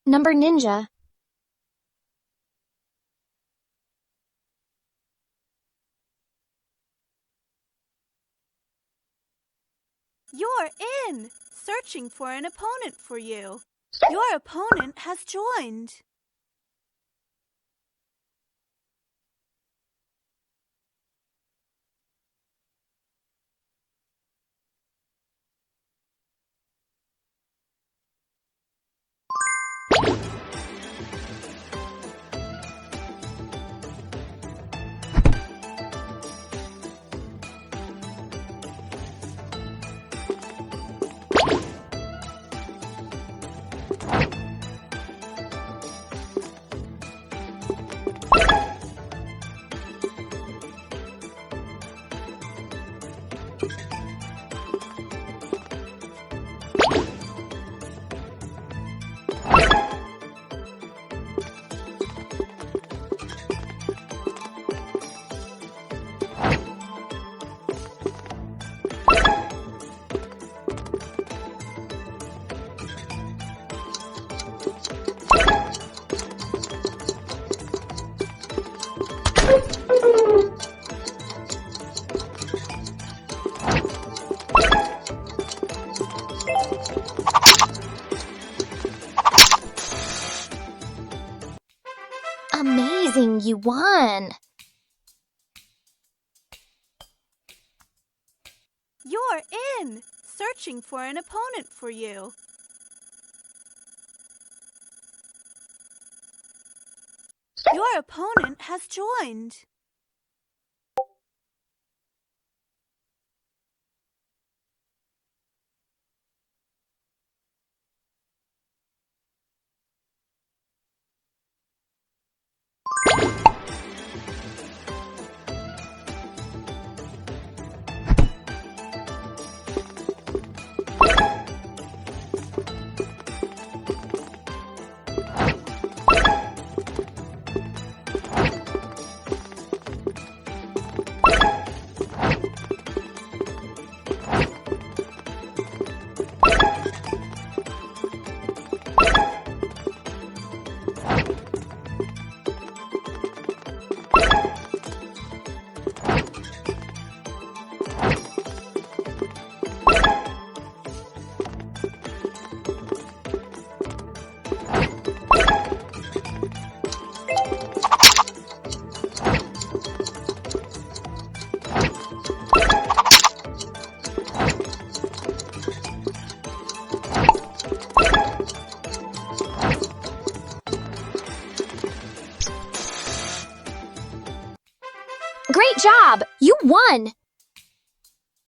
Number Ninja. You're in! Searching for an opponent for you. Your opponent has joined. Amazing, you won! You're in! Searching for an opponent for you. Your opponent has joined. Great job! You won!